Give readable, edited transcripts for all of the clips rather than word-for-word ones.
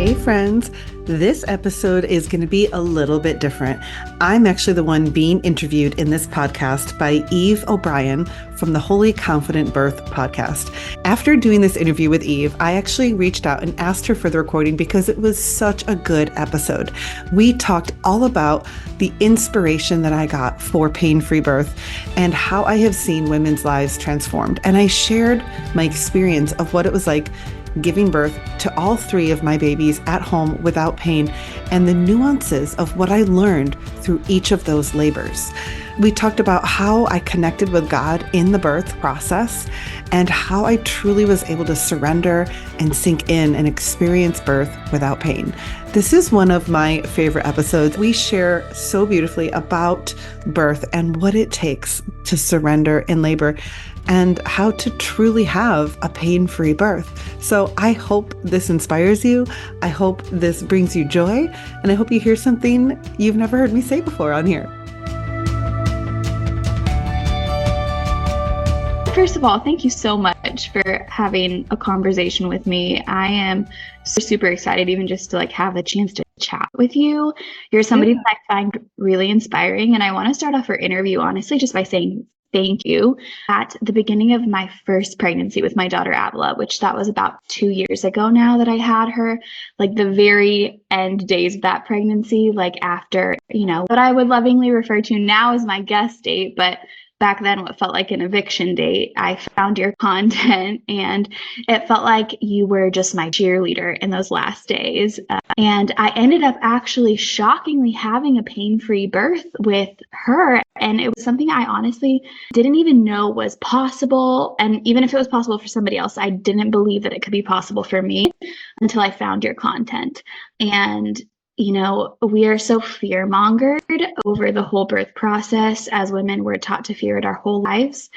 Hey friends, this episode is going to be a little bit different. I'm actually the one being interviewed in this podcast by Eve O'Brien from the Holy Confident Birth podcast. After doing this interview with Eve, I actually reached out and asked her for the recording because it was such a good episode. We talked all about the inspiration that I got for pain-free birth and how I have seen women's lives transformed. And I shared my experience of what it was like giving birth to all three of my babies at home without pain and the nuances of what I learned through each of those labors. We talked about how I connected with God in the birth process and how I truly was able to surrender and sink in and experience birth without pain. This is one of my favorite episodes. We share so beautifully about birth and what it takes to surrender in labor and how to truly have a pain-free birth. So I hope this inspires you. I hope this brings you joy. And I hope you hear something you've never heard me say before on here. First of all, thank you so much for having a conversation with me. I am super excited even just to have a chance to chat with you. You're somebody that I find really inspiring. And I want to start off our interview, honestly, just by saying thank you. At the beginning of my first pregnancy with my daughter, Avila, which that was about 2 years ago now that I had her, the very end days of that pregnancy, after, what I would lovingly refer to now as my guest date, but back then what felt like an eviction date, I found your content and it felt like you were just my cheerleader in those last days. And I ended up actually shockingly having a pain-free birth with her. And it was something I honestly didn't even know was possible. And even if it was possible for somebody else, I didn't believe that it could be possible for me until I found your content. And we are so fear-mongered over the whole birth process. As women, we're taught to fear it our whole lives.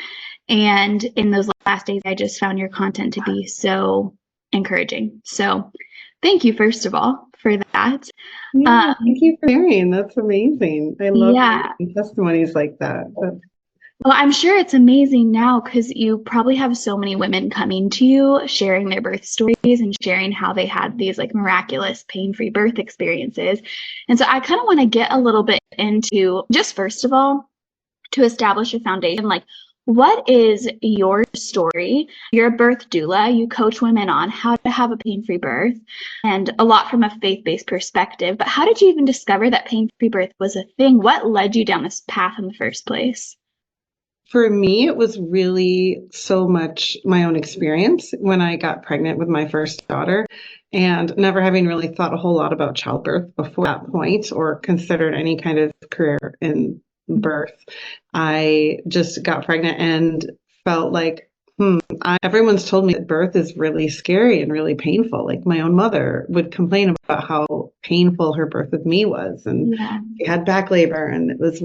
And in those last days, I just found your content to be so encouraging. So thank you, first of all, for that. Yeah, thank you for sharing. That's amazing. I love testimonies like that. Well, I'm sure it's amazing now because you probably have so many women coming to you, sharing their birth stories and sharing how they had these miraculous pain-free birth experiences. And so I kind of want to get a little bit into just first of all, to establish a foundation, what is your story? You're a birth doula. You coach women on how to have a pain-free birth and a lot from a faith-based perspective. But how did you even discover that pain-free birth was a thing? What led you down this path in the first place? For me, it was really so much my own experience when I got pregnant with my first daughter and never having really thought a whole lot about childbirth before that point or considered any kind of career in birth. I just got pregnant and felt like, everyone's told me that birth is really scary and really painful. My own mother would complain about how painful her birth with me was. And she had back labor and it was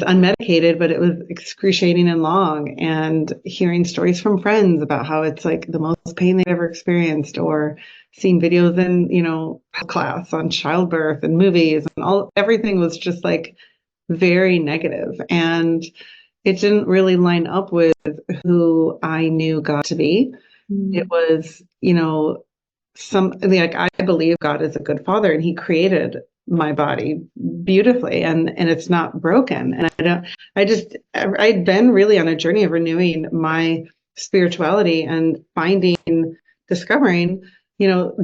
unmedicated, but it was excruciating and long. And hearing stories from friends about how it's the most pain they've ever experienced, or seeing videos in, class on childbirth and movies and everything was just very negative. And it didn't really line up with who I knew God to be. It was, I believe God is a good father and he created my body beautifully and it's not broken. And I'd been really on a journey of renewing my spirituality and discovering,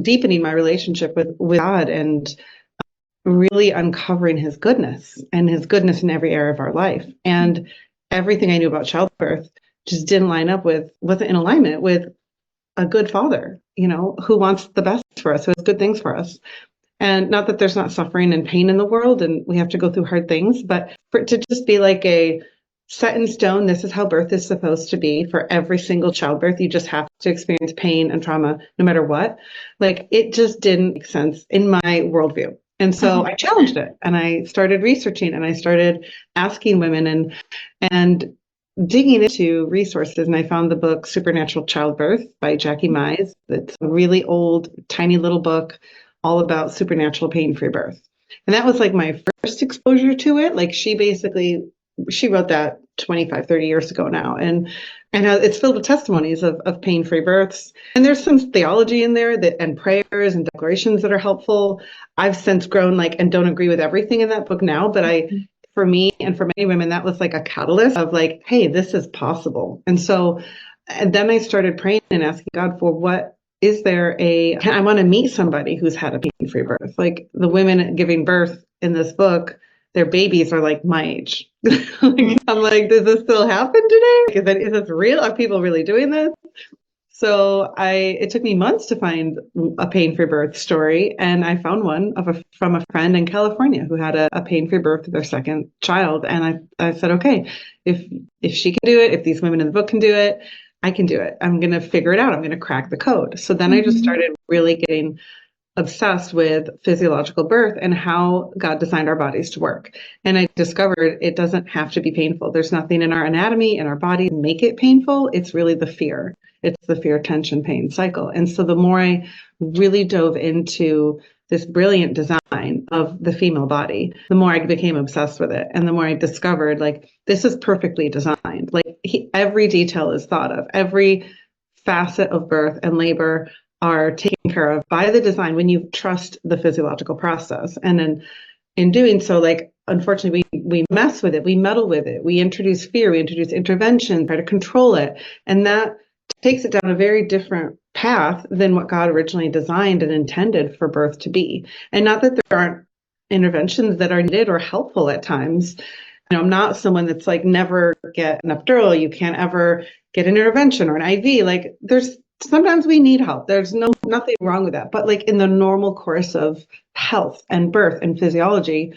deepening my relationship with God and really uncovering his goodness in every area of our life. And everything I knew about childbirth just didn't line up wasn't in alignment with a good father, who wants the best for us, who has good things for us. And not that there's not suffering and pain in the world and we have to go through hard things, but for it to just be a set in stone, this is how birth is supposed to be for every single childbirth. You just have to experience pain and trauma no matter what. It just didn't make sense in my worldview. And so I challenged it and I started researching and I started asking women and digging into resources. And I found the book Supernatural Childbirth by Jackie Mize. It's a really old, tiny little book all about supernatural pain-free birth. And that was my first exposure to it. She wrote that 25, 30 years ago now. And it's filled with testimonies of pain-free births. And there's some theology in there and prayers and declarations that are helpful. I've since grown and don't agree with everything in that book now, but for me and for many women, that was like a catalyst of hey, this is possible. And then I started praying and asking God for what is there I want to meet somebody who's had a pain-free birth. The women giving birth in this book, their babies are my age. I'm does this still happen today? Is this real? Are people really doing this? So it took me months to find a pain-free birth story, and I found one from a friend in California who had a pain-free birth of their second child. And I said, okay, if she can do it, if these women in the book can do it, I can do it. I'm going to figure it out. I'm going to crack the code. So then I just started really getting obsessed with physiological birth and how God designed our bodies to work. And I discovered it doesn't have to be painful. There's nothing in our anatomy, in our body, to make it painful. It's really the fear. It's the fear, tension, pain cycle. And so the more I really dove into this brilliant design of the female body, the more I became obsessed with it. And the more I discovered, this is perfectly designed. Every detail is thought of. Every facet of birth and labor are taken care of by the design when you trust the physiological process. And then in doing so, unfortunately, we mess with it. We meddle with it. We introduce fear. We introduce intervention, try to control it. And that takes it down a very different path than what God originally designed and intended for birth to be. And not that there aren't interventions that are needed or helpful at times. I'm not someone that's never get an epidural. You can't ever get an intervention or an IV. Sometimes we need help. There's nothing wrong with that. But in the normal course of health and birth and physiology,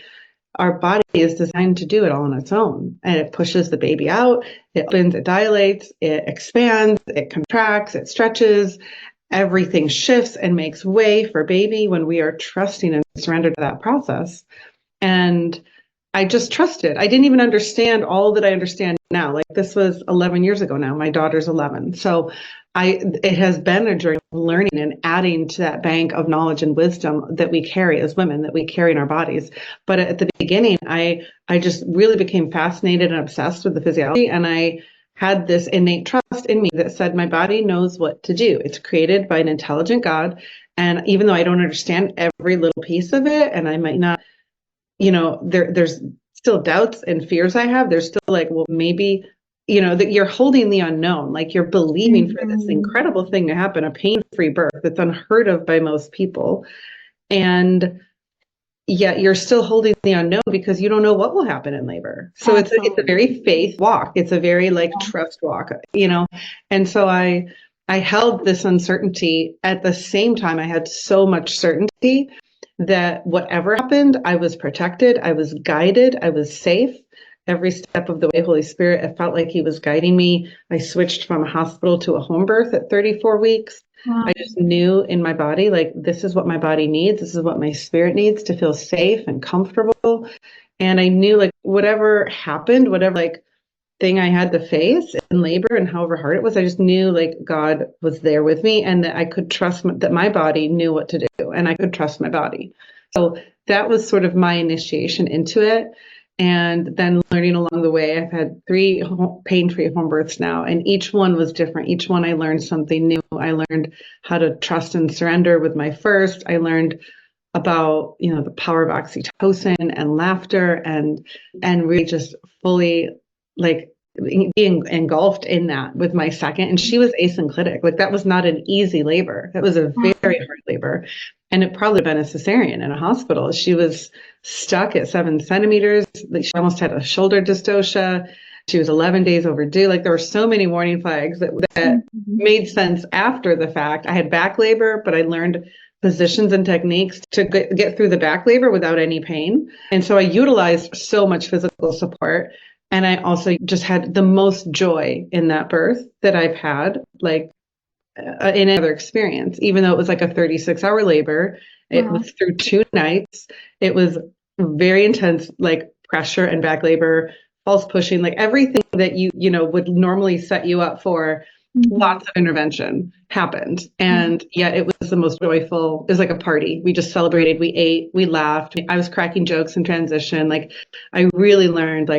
our body is designed to do it all on its own. And it pushes the baby out, it opens, it dilates, it expands, it contracts, it stretches. Everything shifts and makes way for baby when we are trusting and surrendered to that process. And I just trusted. I didn't even understand all that I understand now. This was 11 years ago now. My daughter's 11. So it has been a journey of learning and adding to that bank of knowledge and wisdom that we carry as women, that we carry in our bodies. But at the beginning, I just really became fascinated and obsessed with the physiology. And I had this innate trust in me that said, my body knows what to do. It's created by an intelligent God. And even though I don't understand every little piece of it, and I might not, there's still doubts and fears I have. There's still well, maybe, that you're holding the unknown, you're believing for this incredible thing to happen, a pain-free birth that's unheard of by most people. And yet you're still holding the unknown because you don't know what will happen in labor. So it's a very faith walk. It's a very trust walk, And so I held this uncertainty. At the same time, I had so much certainty that whatever happened, I was protected, I was guided, I was safe. Every step of the way, Holy Spirit, it felt like he was guiding me. I switched from a hospital to a home birth at 34 weeks. Wow. I just knew in my body, this is what my body needs. This is what my spirit needs to feel safe and comfortable. And I knew whatever happened, whatever thing I had to face in labor and however hard it was, I just knew God was there with me and that I could trust that my body knew what to do and I could trust my body. So that was sort of my initiation into it. And then learning along the way, I've had 3 pain-free home births now, and each one was different. Each one I learned something new. I learned how to trust and surrender with my first. I learned about, the power of oxytocin and laughter and really just fully being engulfed in that with my second. And she was asynclitic. That was not an easy labor. That was a very hard labor. And it probably been a cesarean in a hospital. She was stuck at 7 centimeters. She almost had a shoulder dystocia. She was 11 days overdue. There were so many warning flags that made sense after the fact. I had back labor, but I learned positions and techniques to get through the back labor without any pain. And so I utilized so much physical support. And I also just had the most joy in that birth that I've had, in any other experience, even though it was a 36-hour labor. It was through 2 nights. It was very intense, pressure and back labor, false pushing, everything that you would normally set you up for. Lots of intervention happened. And yet it was the most joyful. It was like a party. We just celebrated. We ate, we laughed. I was cracking jokes in transition. I really learned,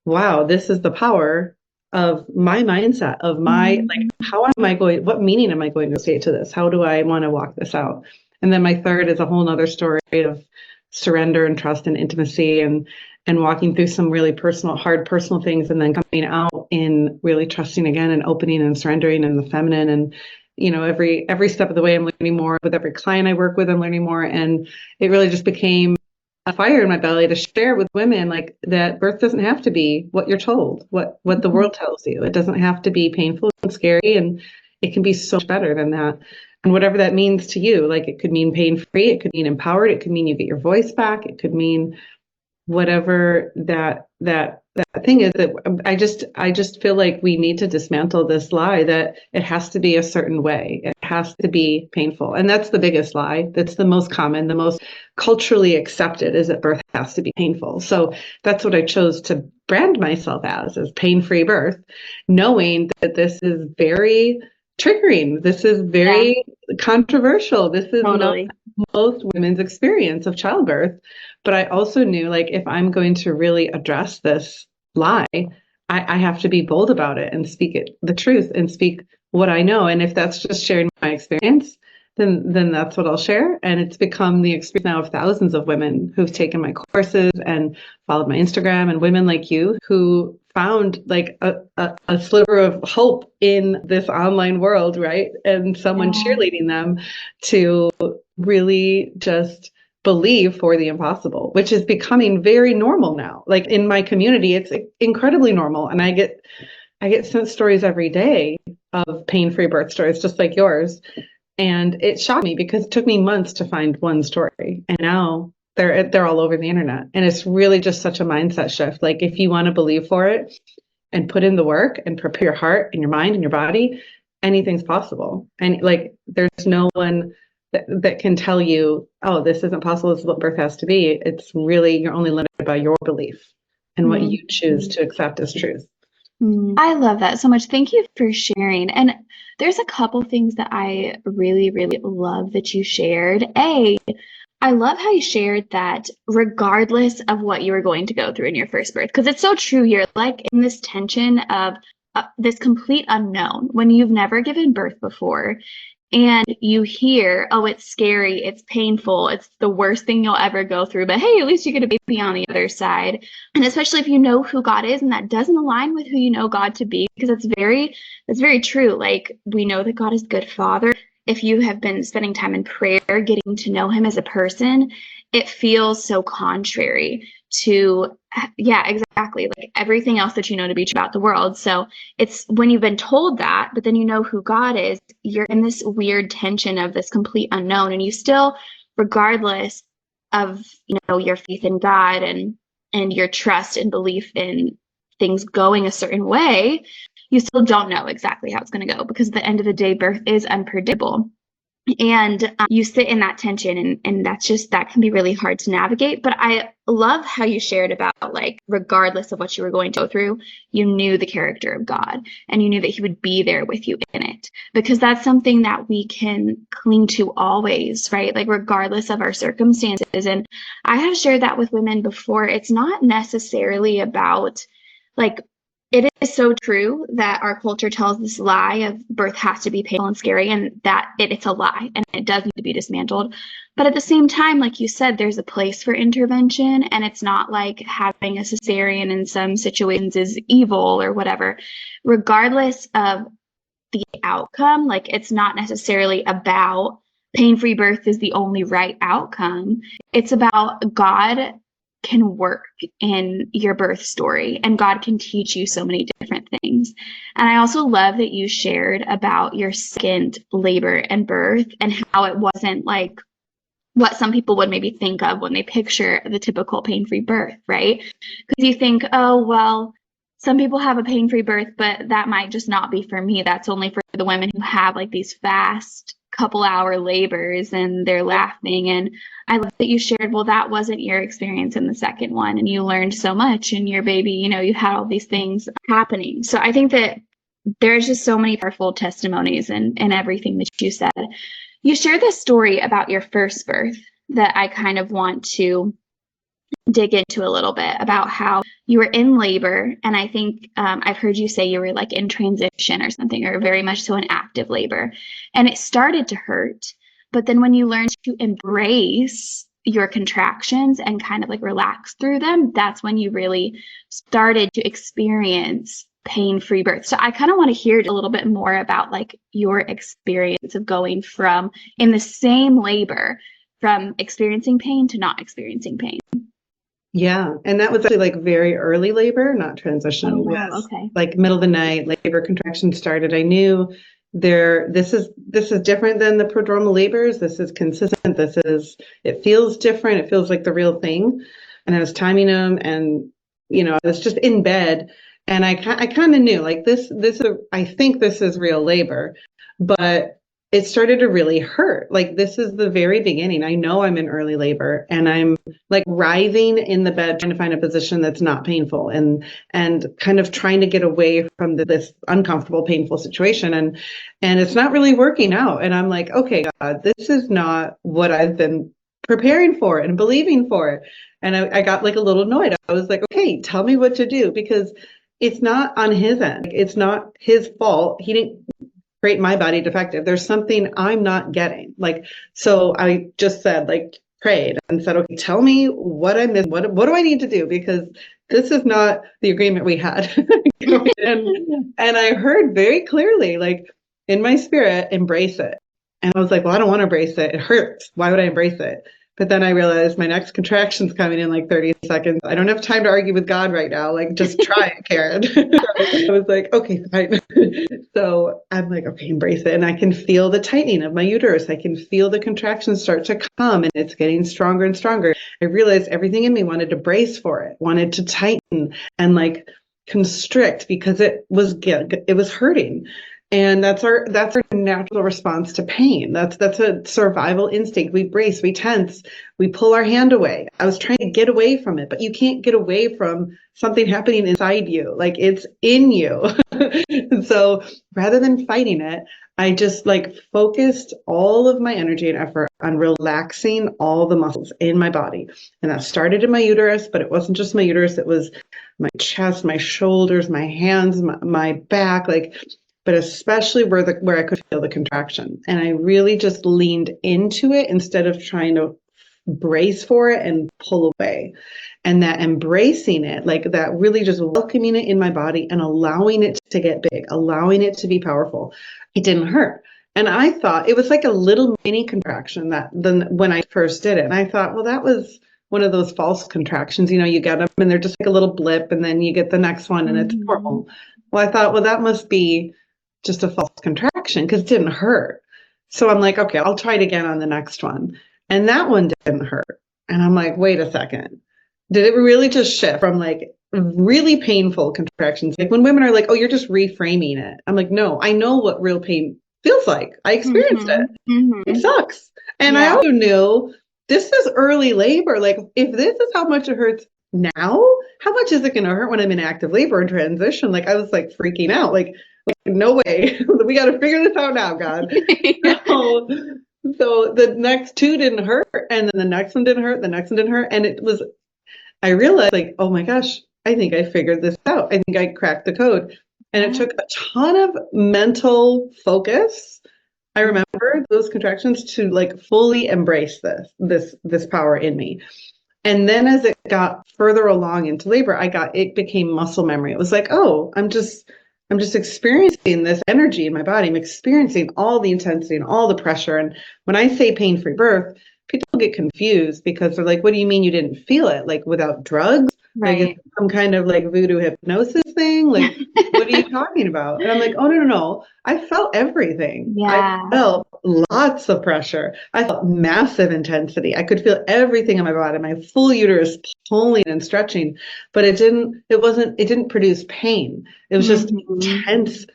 wow, this is the power of my mindset, of my, like, how am I going, what meaning am I going to say to this? How do I want to walk this out? And then my third is a whole nother story of surrender and trust and intimacy and walking through some really personal, hard personal things, and then coming out in really trusting again and opening and surrendering and the feminine. And, every step of the way, I'm learning more. With every client I work with, I'm learning more. And it really just became a fire in my belly to share with women, like, that birth doesn't have to be what you're told, what the world tells you. It doesn't have to be painful and scary, and it can be so much better than that. And whatever that means to you, like, it could mean pain free, it could mean empowered, it could mean you get your voice back, it could mean whatever that thing is. That I just feel like we need to dismantle this lie that it has to be a certain way, it has to be painful. And that's the biggest lie. That's the most common, the most culturally accepted, is that birth has to be painful. So that's what I chose to brand myself as pain-free birth, knowing that this is very triggering, this is very controversial, this is Totally. not most women's experience of childbirth. But I also knew, like, if I'm going to really address this lie, I have to be bold about it and speak the truth, and speak what I know. And if that's just sharing my experience, then that's what I'll share. And it's become the experience now of thousands of women who've taken my courses and followed my Instagram, and women like you who found, like, a sliver of hope in this online world, right? And someone cheerleading them to really just believe for the impossible, which is becoming very normal now. Like, in my community, it's incredibly normal. And I get sent stories every day of pain-free birth stories, just like yours. And it shocked me because it took me months to find one story. And now they're all over the internet. And it's really just such a mindset shift. Like, if you want to believe for it and put in the work and prepare your heart and your mind and your body, anything's possible. And, like, there's no one that can tell you, oh, this isn't possible, this is what birth has to be. It's really, you're only limited by your belief and what you choose to accept as truth. I love that so much. Thank you for sharing. And there's a couple things that I really, really love that you shared. I love how you shared that regardless of what you were going to go through in your first birth, because it's so true. You're like in this tension of this complete unknown when you've never given birth before. And you hear, oh, it's scary, it's painful, it's the worst thing you'll ever go through, but hey, at least you get a baby on the other side. And especially if you know who God is and that doesn't align with who you know God to be, because that's very true. Like, we know that God is a good father. If you have been spending time in prayer, getting to know him as a person, it feels so contrary to, yeah, exactly, like everything else that you know to be true about the world. So it's when you've been told that, but then you know who God is, you're in this weird tension of this complete unknown, and you still, regardless of, your faith in God and your trust and belief in things going a certain way, you still don't know exactly how it's going to go, because at the end of the day, birth is unpredictable. And you sit in that tension, and that can be really hard to navigate. But I love how you shared about, like, regardless of what you were going to go through, you knew the character of God and you knew that he would be there with you in it, because that's something that we can cling to always, right? Like, regardless of our circumstances. And I have shared that with women before. It's not necessarily about, like, it is so true that our culture tells this lie of birth has to be painful and scary, and that it's a lie and it does need to be dismantled. But at the same time, like you said, there's a place for intervention, and it's not like having a cesarean in some situations is evil or whatever. Regardless of the outcome, like, it's not necessarily about pain-free birth is the only right outcome. It's about God can work in your birth story, and God can teach you so many different things. And I also love that you shared about your second labor and birth, and how it wasn't like what some people would maybe think of when they picture the typical pain-free birth, right? Because you think, oh, well, some people have a pain-free birth, but that might just not be for me. That's only for the women who have, like, these fast couple-hour labors and they're laughing. And I love that you shared, well, that wasn't your experience in the second one, and you learned so much, and your baby, you had all these things happening. So I think that there's just so many powerful testimonies in everything that you said. You shared this story about your first birth that I kind of want to dig into a little bit, about how you were in labor, and I think I've heard you say you were like in transition or something, or very much so in active labor, and it started to hurt. But then when you learn to embrace your contractions and kind of like relax through them, that's when you really started to experience pain-free birth. So I kind of want to hear a little bit more about like your experience of going from in the same labor from experiencing pain to not experiencing pain. Yeah. And that was actually like very early labor, not transition. Oh, It wow. was Okay. like middle of the night, labor contraction started. I knew this is different than the prodromal labors. This is consistent. It feels different. It feels like the real thing. And I was timing them, and I was just in bed, and I kind of knew like I think this is real labor, but it started to really hurt. Like, this is the very beginning. I know I'm in early labor, and I'm like writhing in the bed, trying to find a position that's not painful, and kind of trying to get away from this uncomfortable, painful situation. And it's not really working out. And I'm like, okay, God, this is not what I've been preparing for and believing for. And I got like a little annoyed. I was like, okay, tell me what to do, because it's not on his end. It's not his fault. He didn't create my body defective. There's something I'm not getting. Like, so I just said, like, prayed and said, okay, tell me what I missed. What do I need to do? Because this is not the agreement we had. and I heard very clearly, like, in my spirit, embrace it. And I was like, well, I don't want to embrace it. It hurts. Why would I embrace it? But then I realized my next contraction's coming in like 30 seconds. I don't have time to argue with God right now. Like, just try it, Karen. I was like, okay, fine. So I'm like, okay, embrace it. And I can feel the tightening of my uterus. I can feel the contractions start to come, and it's getting stronger and stronger. I realized everything in me wanted to brace for it, wanted to tighten and like constrict, because it was hurting. And that's our natural response to pain. That's a survival instinct. We brace, we tense, we pull our hand away. I was trying to get away from it, but you can't get away from something happening inside you. Like, it's in you. And so rather than fighting it, I just like focused all of my energy and effort on relaxing all the muscles in my body. And that started in my uterus, but it wasn't just my uterus. It was my chest, my shoulders, my hands, my back, like, but especially where I could feel the contraction. And I really just leaned into it instead of trying to brace for it and pull away. And that embracing it, like that really just welcoming it in my body and allowing it to get big, allowing it to be powerful. It didn't hurt. And I thought it was like a little mini contraction when I first did it. And I thought, well, that was one of those false contractions. You get them and they're just like a little blip, and then you get the next one and it's normal. Well, I thought, well, that must be just a false contraction because it didn't hurt. So I'm like, okay, I'll try it again on the next one. And that one didn't hurt. And I'm like, wait a second. Did it really just shift from like really painful contractions? Like when women are like, oh, you're just reframing it. I'm like, no, I know what real pain feels like. I experienced it. It sucks. And I also knew this is early labor. Like, if this is how much it hurts now, how much is it going to hurt when I'm in active labor and transition? Like, I was like freaking out. Like no way. We got to figure this out now, God. So the next two didn't hurt, and then the next one didn't hurt, the next one didn't hurt. And I realized, like, oh my gosh, I think I figured this out. I think I cracked the code. And it took a ton of mental focus. I remember those contractions to like fully embrace this power in me. And then as it got further along into labor, it became muscle memory. It was like, oh, I'm just experiencing this energy in my body. I'm experiencing all the intensity and all the pressure. And when I say pain-free birth, people get confused because they're like, what do you mean you didn't feel it? Like without drugs? Right. Like it's some kind of like voodoo hypnosis thing? Like, what are you talking about? And I'm like, oh, no. I felt everything. Yeah. I felt lots of pressure. I felt massive intensity. I could feel everything in my body, my full uterus pulling and stretching, but it didn't produce pain. It was just intense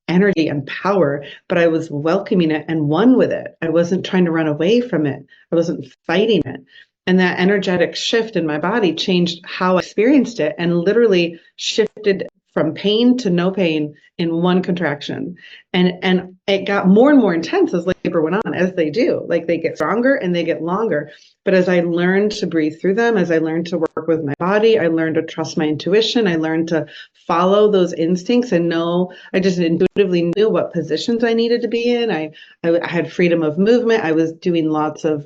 energy and power, but I was welcoming it and one with it. I wasn't trying to run away from it. I wasn't fighting it. And that energetic shift in my body changed how I experienced it and literally shifted from pain to no pain in one contraction. And it got more and more intense as labor went on, as they do. Like they get stronger and they get longer. But as I learned to breathe through them, as I learned to work with my body, I learned to trust my intuition. I learned to follow those instincts and know, I just intuitively knew what positions I needed to be in. I had freedom of movement. I was doing lots of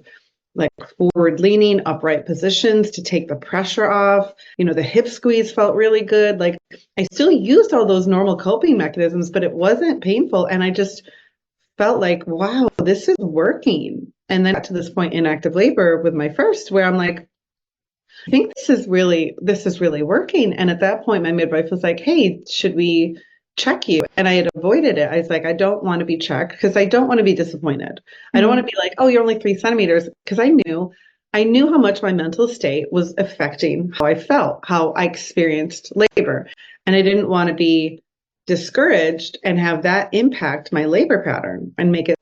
like forward leaning, upright positions to take the pressure off. The hip squeeze felt really good. Like I still used all those normal coping mechanisms, but it wasn't painful. And I just felt like, wow, this is working. And then got to this point in active labor with my first, where I'm like, I think this is really working. And at that point, my midwife was like, hey, should we check you? And I had avoided it. I was like, I don't want to be checked because I don't want to be disappointed. I don't want to be like, oh, you're only 3 centimeters. Because I knew how much my mental state was affecting how I felt, how I experienced labor. And I didn't want to be discouraged and have that impact my labor pattern and make it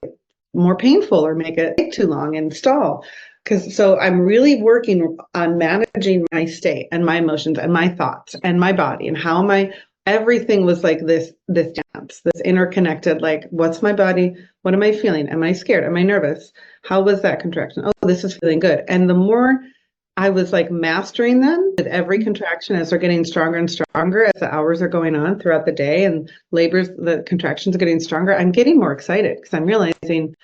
more painful or make it take too long and stall. So I'm really working on managing my state and my emotions and my thoughts and my body and how everything was like this dance, this interconnected, like, what's my body? What am I feeling? Am I scared? Am I nervous? How was that contraction? Oh, this is feeling good. And the more I was like mastering them with every contraction as they're getting stronger and stronger as the hours are going on throughout the day and the contractions are getting stronger, I'm getting more excited because I'm realizing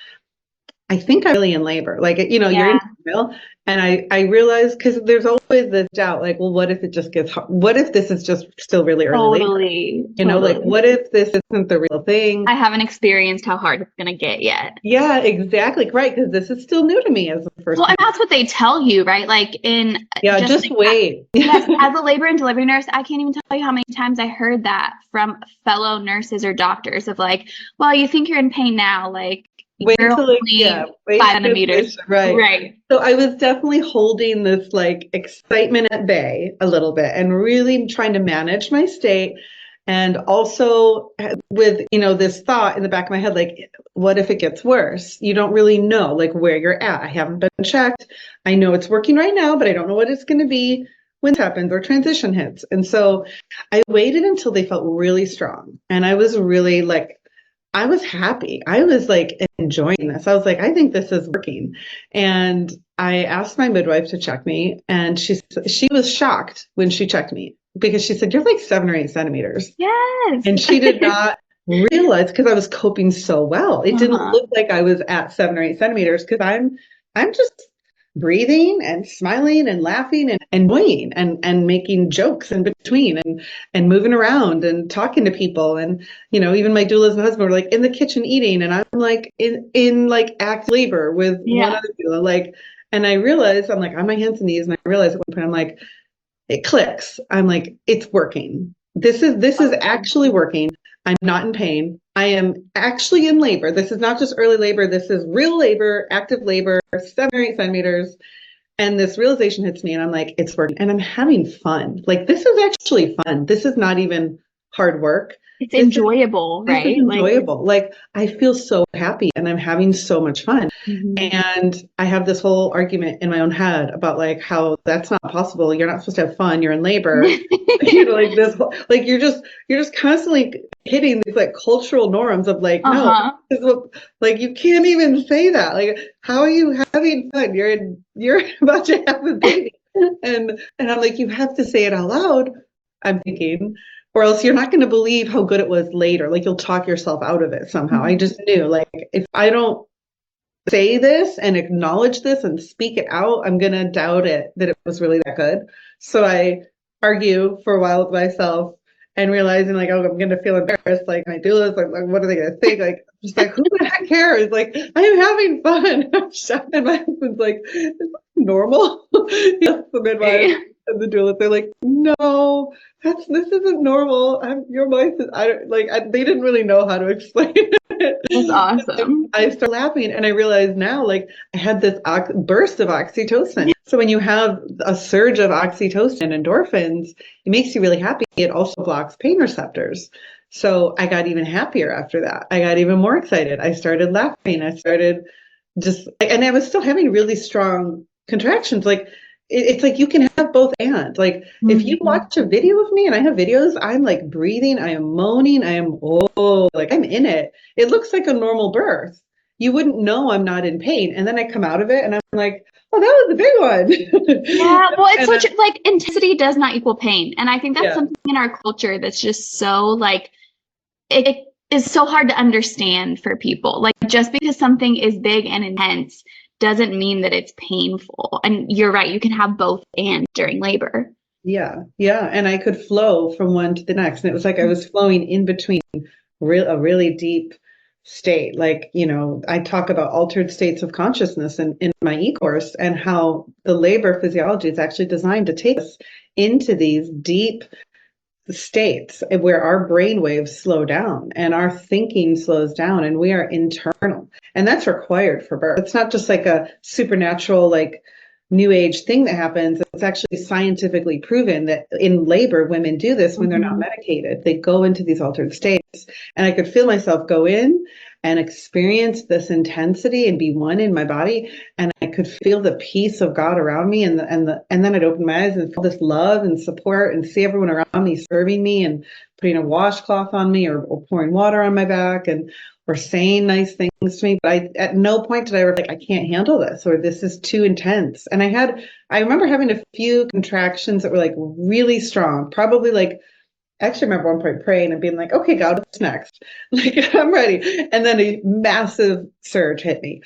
I think I'm really in labor. Like, you're in denial. And I realized, because there's always this doubt, like, well, what if it just gets hard? What if this is just still really early labor? Like, what if this isn't the real thing? I haven't experienced how hard it's going to get yet. Yeah, exactly. Right. Because this is still new to me as the first Well, and that's what they tell you, right? Like just wait. Yes, as a labor and delivery nurse, I can't even tell you how many times I heard that from fellow nurses or doctors of like, well, you think you're in pain now, like, wait till 5 centimeters. Right. So I was definitely holding this like excitement at bay a little bit and really trying to manage my state. And also with, this thought in the back of my head, like, what if it gets worse? You don't really know like where you're at. I haven't been checked. I know it's working right now, but I don't know what it's going to be when it happens or transition hits. And so I waited until they felt really strong. And I was really like, I was happy. I was like enjoying this. I was like, I think this is working. And I asked my midwife to check me, and she was shocked when she checked me because she said, you're like 7 or 8 centimeters. Yes. And she did not realize, because I was coping so well. It didn't look like I was at 7 or 8 centimeters because I'm just breathing and smiling and laughing and enjoying and making jokes in between and moving around and talking to people. And, even my doulas and husband were like in the kitchen eating, and I'm like in like active labor with one other doula. Like, and I realized I'm like on my hands and knees, and I realized at one point I'm like, it clicks. I'm like, it's working. This is actually working. I'm not in pain. I am actually in labor. This is not just early labor. This is real labor, active labor, 7 or 8 centimeters. And this realization hits me, and I'm like, it's working. And I'm having fun. Like, this is actually fun. This is not even hard work. It's enjoyable, right? It's enjoyable. Like, I feel so happy and I'm having so much fun. Mm-hmm. And I have this whole argument in my own head about like how that's not possible. You're not supposed to have fun. You're in labor. Like this, like you're just constantly hitting these like cultural norms of like, no, like you can't even say that. Like, how are you having fun? You're about to have a baby. And I'm like, you have to say it out loud, I'm thinking. Or else you're not going to believe how good it was later. Like you'll talk yourself out of it somehow. Mm-hmm. I just knew, like, if I don't say this and acknowledge this and speak it out, I'm going to doubt it, that it was really that good. So I argue for a while with myself and realizing like, oh, I'm going to feel embarrassed. Like my doulas, like what are they going to think? Like, just like, who the heck cares? Like, I'm having fun. And my husband's like, is that normal? Yes, the midwife. And the doulas, they're like, no, this isn't normal. Your wife is, they didn't really know how to explain it. That's awesome. I started laughing, and I realized now, like, I had this burst of oxytocin. So when you have a surge of oxytocin and endorphins, it makes you really happy. It also blocks pain receptors. So I got even happier after that. I got even more excited. I started laughing. I started and I was still having really strong contractions. Like, it's like you can have both and. Like if you watch a video of me and I have videos, I'm like breathing, I am moaning, I am like I'm in it. It looks like a normal birth. You wouldn't know I'm not in pain. And then I come out of it and I'm like, oh, that was a big one. Yeah, well, it's And such like intensity does not equal pain. And I think that's yeah, something in our culture that's just so like it is so hard to understand for people. Like just because something is big and intense doesn't mean that it's painful. And you're right, you can have both and during labor. yeah, yeah. And I could flow from one to the next. And it was like I was flowing in between a really deep state. Like, I talk about altered states of consciousness in my e-course, and how the labor physiology is actually designed to take us into these deep states where our brain waves slow down and our thinking slows down and we are internal. And that's required for birth. It's not just like a supernatural, like new age thing that happens. It's actually scientifically proven that in labor, women do this when they're not medicated. They go into these altered states. And I could feel myself go in and experience this intensity and be one in my body. And I could feel the peace of God around me. And then I'd open my eyes and feel this love and support and see everyone around me serving me and putting a washcloth on me, or pouring water on my back, and or saying nice things to me. But at no point did I ever like, I can't handle this, or this is too intense. And I remember having a few contractions that were like really strong, probably like, I actually remember one point praying and being like, okay, God, what's next? Like, I'm ready. And then a massive surge hit me.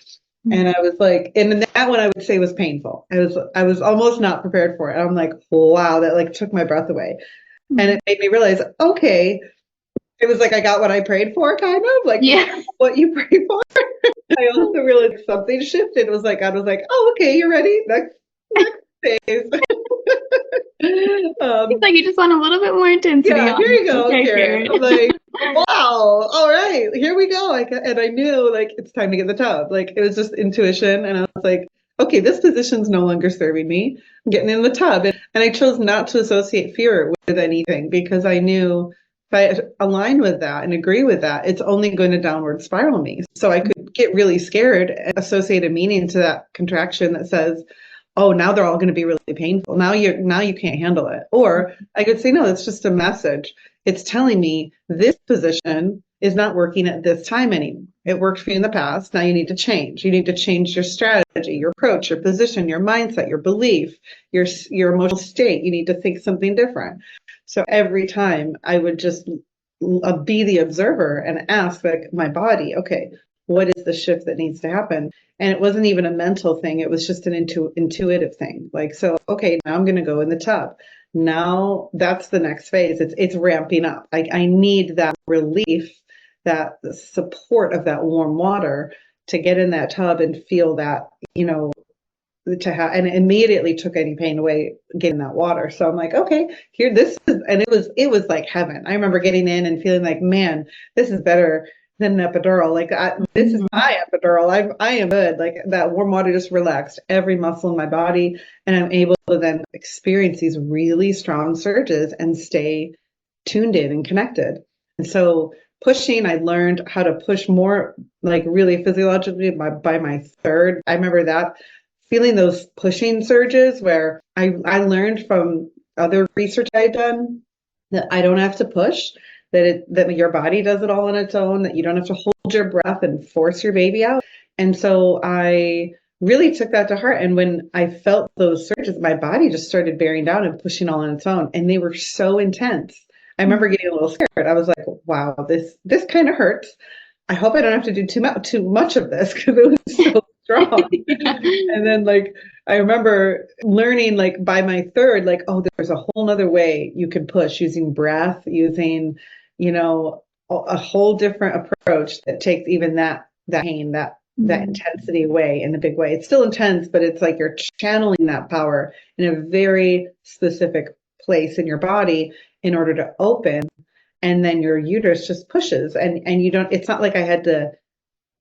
And I was like, and that one I would say was painful. I was almost not prepared for it. I'm like, wow, that like took my breath away. And it made me realize, okay, it was like I got what I prayed for, kind of like what you prayed for. I also realized something shifted. It was like God was like, oh, okay, you're ready. Next phase. It's like you just want a little bit more intensity. Yeah, here you go, Okay, Karen. I'm like, wow, all right, here we go. And I knew like it's time to get in the tub. Like it was just intuition, and I was like, okay, this position's no longer serving me. I'm getting in the tub, and I chose not to associate fear with anything, because I knew if I align with that and agree with that, it's only going to downward spiral me. So I could get really scared and associate a meaning to that contraction that says, oh, now they're all going to be really painful. Now you can't handle it. Or I could say, no, it's just a message. It's telling me this position is not working at this time anymore. It worked for you in the past. Now you need to change. You need to change your strategy, your approach, your position, your mindset, your belief, your emotional state. You need to think something different. So every time I would just be the observer and ask like my body, okay, what is the shift that needs to happen? And it wasn't even a mental thing. It was just an intuitive thing. Like, so, okay, now I'm going to go in the tub. Now that's the next phase. It's ramping up. I need that relief, that support of that warm water to get in that tub and feel that, to have, and it immediately took any pain away getting that water. So I'm like, okay, here, this is, and it was like heaven. I remember getting in and feeling like, man, this is better than an epidural. Like this is my epidural. I am good. Like that warm water just relaxed every muscle in my body, and I'm able to then experience these really strong surges and stay tuned in and connected. And so pushing, I learned how to push more, like really physiologically by my third. I remember that feeling those pushing surges where I learned from other research I had done that I don't have to push, that your body does it all on its own, that you don't have to hold your breath and force your baby out. And so I really took that to heart. And when I felt those surges, my body just started bearing down and pushing all on its own. And they were so intense. I remember getting a little scared. I was like, wow, this kind of hurts. I hope I don't have to do too much of this, because it was so strong. And then like I remember learning like by my third, like, oh, there's a whole nother way you can push using breath, using, a whole different approach that takes even that pain, that intensity away in a big way. It's still intense, but it's like you're channeling that power in a very specific place in your body in order to open. And then your uterus just pushes, and you don't, it's not like I had to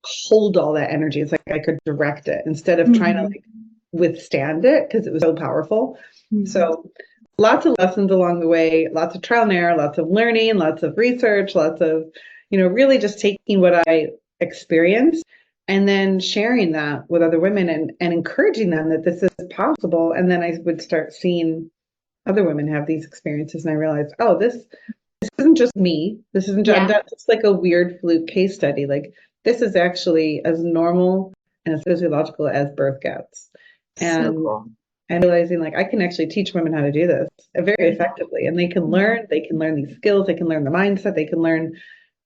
hold all that energy. It's like I could direct it instead of trying to like withstand it, because it was so powerful. So lots of lessons along the way, lots of trial and error, lots of learning, lots of research, lots of, really just taking what I experienced and then sharing that with other women and encouraging them that this is possible. And then I would start seeing other women have these experiences, and I realized, oh, this isn't just me. This isn't just, I'm Yeah. not just like a weird fluke case study. Like this is actually as normal and as physiological as birth gets. So And cool. and realizing like I can actually teach women how to do this very effectively, and they can learn these skills, they can learn the mindset, they can learn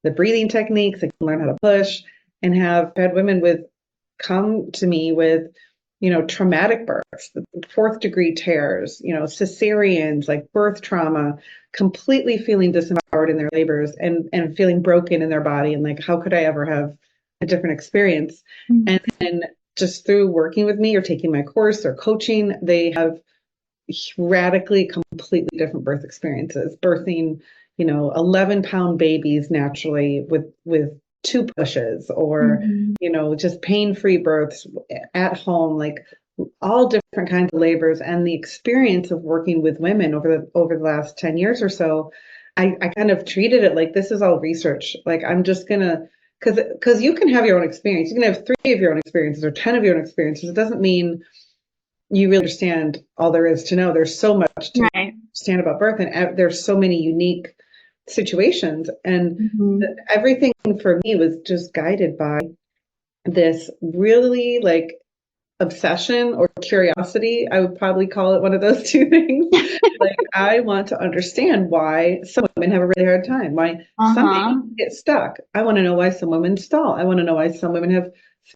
the breathing techniques, they can learn how to push, and have had women with come to me with, traumatic births, fourth degree tears, cesareans, like birth trauma, completely feeling disempowered in their labors and feeling broken in their body. And like, how could I ever have a different experience? And then just through working with me or taking my course or coaching, they have radically, completely different birth experiences, birthing, 11-pound babies naturally with two pushes, or, Mhm. just pain-free births at home, like all different kinds of labors. And the experience of working with women over the last 10 years or so, I kind of treated it like this is all research. Like I'm just gonna, because you can have your own experience. You can have 3 of your own experiences or 10 of your own experiences. It doesn't mean you really understand all there is to know. There's so much to Right. understand about birth, and there's so many unique situations. And Mhm. everything for me was just guided by this really like obsession or curiosity. I would probably call it one of those two things. Like, I want to understand why some women have a really hard time, why some babies Uh-huh. get stuck. I want to know why some women stall. I want to know why some women have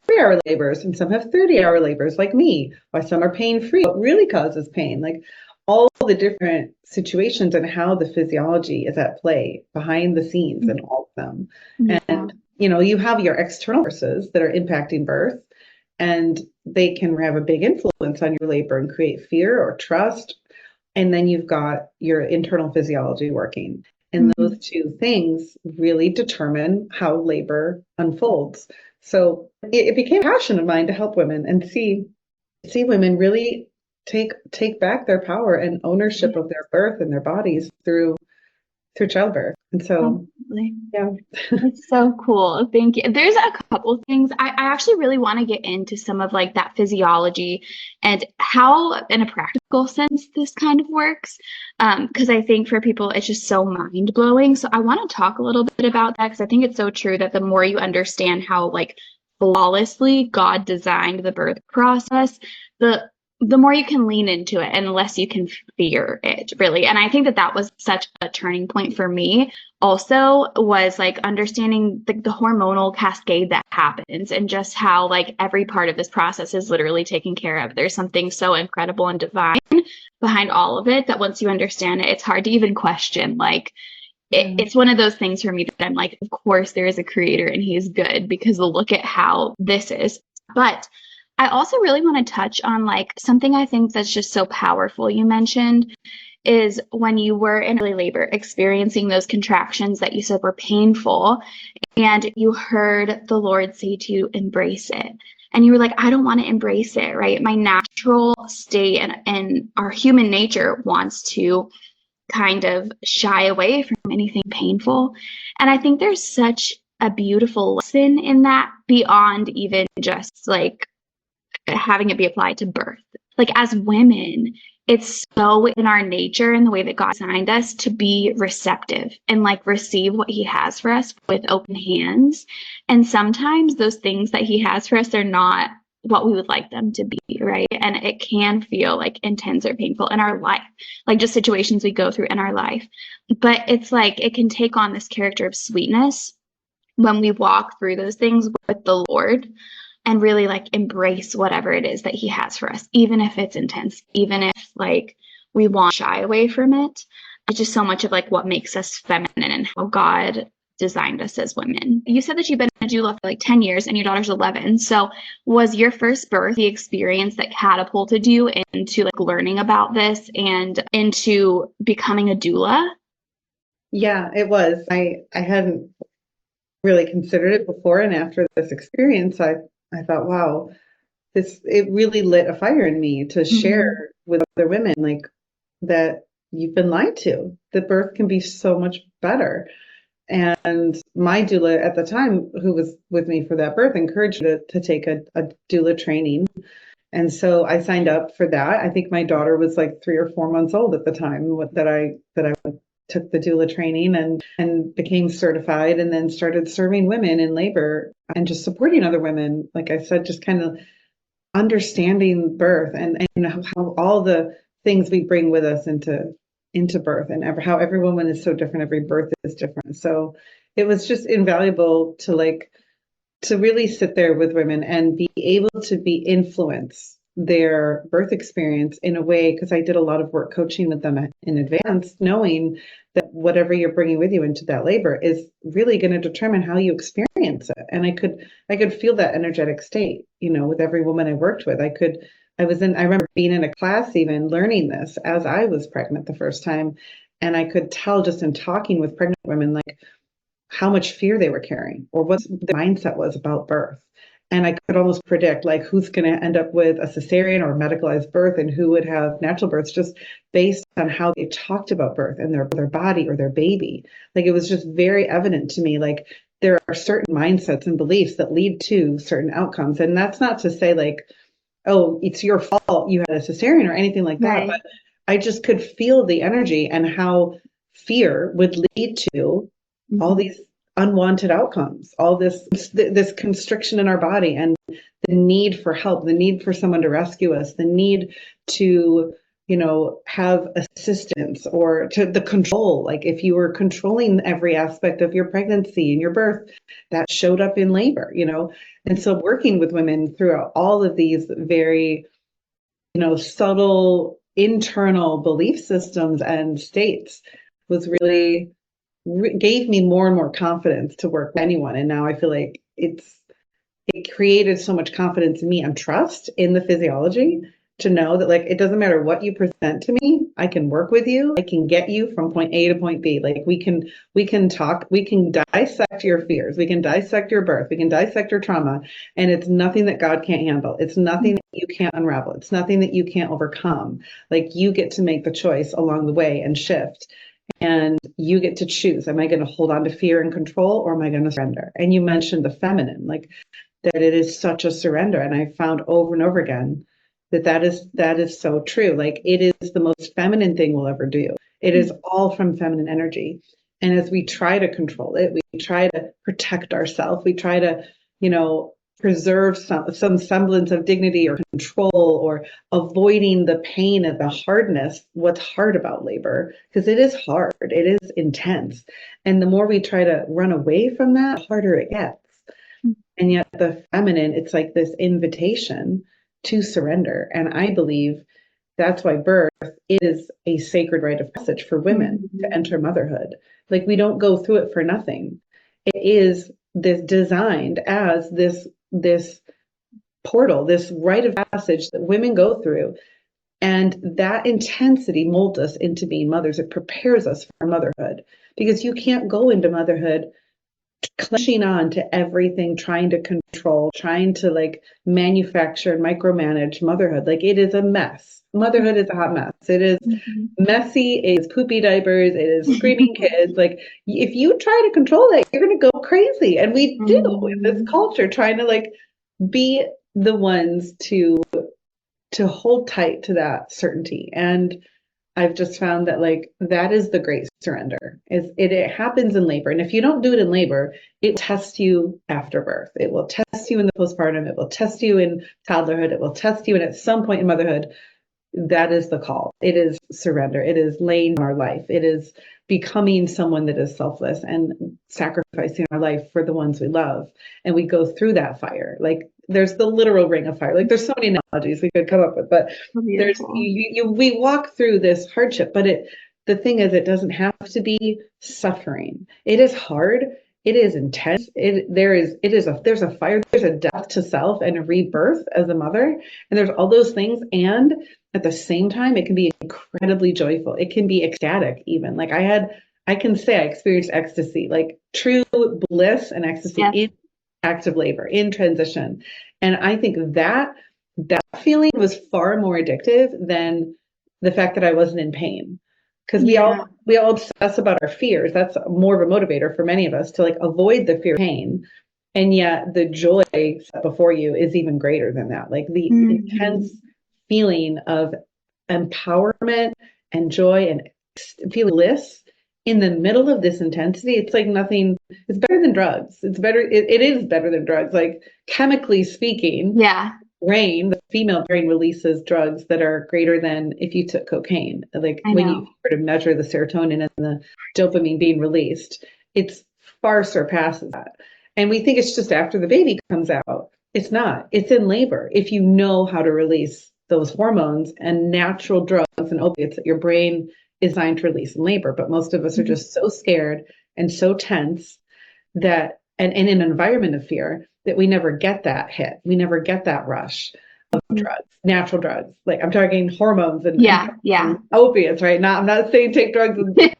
3-hour labors and some have 30-hour labors, like me, why some are pain free, what really causes pain, like all the different situations and how the physiology is at play behind the scenes in all of them. Yeah. And, you have your external forces that are impacting birth, and they can have a big influence on your labor and create fear or trust. And then you've got your internal physiology working. And those Mhm. two things really determine how labor unfolds. So it became a passion of mine to help women and see women really take back their power and ownership of their birth and their bodies through childbirth. And so, Absolutely. yeah. It's so cool. Thank you. There's a couple things. I actually really want to get into some of like that physiology and how, in a practical sense, this kind of works. Because I think for people, it's just so mind blowing. So I want to talk a little bit about that because I think it's so true that the more you understand how like flawlessly God designed the birth process, the the more you can lean into it and the less you can fear it, really. And I think that that was such a turning point for me also was like understanding the hormonal cascade that happens and just how like every part of this process is literally taken care of. There's something so incredible and divine behind all of it that once you understand it, it's hard to even question. Like it's one of those things for me that I'm like, of course there is a creator and he is good because look at how this is. But I also really want to touch on like something I think that's just so powerful you mentioned is when you were in early labor experiencing those contractions that you said were painful and you heard the Lord say to embrace it. And you were like, I don't want to embrace it, right? My natural state and our human nature wants to kind of shy away from anything painful. And I think there's such a beautiful lesson in that beyond even just like having it be applied to birth. Like as women, it's so in our nature and the way that God designed us to be receptive and like receive what he has for us with open hands. And sometimes those things that he has for us are not what we would like them to be, right? And it can feel like intense or painful in our life, like just situations we go through in our life. But it's like it can take on this character of sweetness when we walk through those things with the Lord and really like embrace whatever it is that he has for us, even if it's intense, even if like we want to shy away from it. It's just so much of like what makes us feminine and how God designed us as women. You said that you've been a doula for like 10 years and your daughter's 11. So was your first birth the experience that catapulted you into like learning about this and into becoming a doula? Yeah, it was. I hadn't really considered it before, and after this experience, I thought, wow, this it really lit a fire in me to Mm-hmm. share with other women, like that you've been lied to. That birth can be so much better. And my doula at the time, who was with me for that birth, encouraged me to take a doula training. And so I signed up for that. I think my daughter was like 3 or 4 months old at the time that I took the doula training and became certified, and then started serving women in labor and just supporting other women. Like I said, just kind of understanding birth and how all the things we bring with us into birth, and how every woman is so different, every birth is different. So it was just invaluable to really sit there with women and be able to influence their birth experience in a way, because I did a lot of work coaching with them in advance, knowing that whatever you're bringing with you into that labor is really going to determine how you experience it. And I could feel that energetic state, with every woman I worked with. I remember being in a class, even learning this as I was pregnant the first time. And I could tell just in talking with pregnant women, like, how much fear they were carrying or what the mindset was about birth. And I could almost predict like who's going to end up with a cesarean or medicalized birth and who would have natural births, just based on how they talked about birth and their body or their baby. Like, it was just very evident to me, like, there are certain mindsets and beliefs that lead to certain outcomes. And that's not to say like, oh, it's your fault you had a cesarean or anything like that. Right. But I just could feel the energy and how fear would lead to all these unwanted outcomes, all this constriction in our body, and the need for help, the need for someone to rescue us, the need to, have assistance, or to the control. Like, if you were controlling every aspect of your pregnancy and your birth, that showed up in labor, And so working with women throughout all of these very, subtle internal belief systems and states was really gave me more and more confidence to work with anyone. And now I feel like it created so much confidence in me and trust in the physiology to know that, like, it doesn't matter what you present to me, I can work with you. I can get you from point A to point B. Like, we can talk, we can dissect your fears, we can dissect your birth, we can dissect your trauma, and it's nothing that God can't handle. It's nothing that you can't unravel. It's nothing that you can't overcome. Like, you get to make the choice along the way and shift. And you get to choose. Am I going to hold on to fear and control, or am I going to surrender? And you mentioned the feminine, like, that it is such a surrender. And I found over and over again that is so true. Like, it is the most feminine thing we'll ever do. It is all from feminine energy. And as we try to control it, we try to protect ourselves, we try to, preserve some semblance of dignity or control, or avoiding the pain and the hardness, what's hard about labor, because it is hard, it is intense. And the more we try to run away from that, the harder it gets. And yet the feminine, it's like this invitation to surrender. And I believe that's why birth is a sacred rite of passage for women to enter motherhood. Like, we don't go through it for nothing. It is this designed as this portal, this rite of passage that women go through. And that intensity molds us into being mothers. It prepares us for motherhood, because you can't go into motherhood clutching on to everything, trying to control, trying to like manufacture and micromanage motherhood. Like, it is a mess. Motherhood is a hot mess. It is messy. It is poopy diapers. It is screaming kids. Like, if you try to control that, you're going to go crazy. And we do in this culture, trying to like be the ones to hold tight to that certainty. And I've just found that, like, that is the great surrender. It happens in labor. And if you don't do it in labor, it tests you after birth. It will test you in the postpartum. It will test you in toddlerhood. It will test you. And at some point in motherhood, that is the call. It is surrender. It is laying our life. It is becoming someone that is selfless and sacrificing our life for the ones we love. And we go through that fire. Like, there's the literal ring of fire. Like, there's so many analogies we could come up with, but there's we walk through this hardship. But the thing is, it doesn't have to be suffering. It is hard. It is intense. There's a fire. There's a death to self and a rebirth as a mother, and there's all those things. And at the same time, it can be incredibly joyful. It can be ecstatic, even. Like, I can say I experienced ecstasy, like true bliss and ecstasy in active labor, in transition. And I think that feeling was far more addictive than the fact that I wasn't in pain. because we all obsess about our fears. That's more of a motivator for many of us to like avoid the fear of pain. And yet the joy set before you is even greater than that. Like the intense feeling of empowerment and joy and feeling bliss in the middle of this intensity. It's like nothing, it's better than drugs. It is better than drugs. Like chemically speaking, the female brain releases drugs that are greater than if you took cocaine. Like when you sort of measure the serotonin and the dopamine being released, it's far surpasses that. And we think it's just after the baby comes out. It's not. It's in labor. If you know how to release those hormones and natural drugs and opiates that your brain is designed to release in labor. But most of us are just so scared and so tense that, and in an environment of fear, that we never get that hit. We never get that rush of drugs, natural drugs. Like I'm talking hormones and opiates, right? Now, I'm not saying take drugs, and,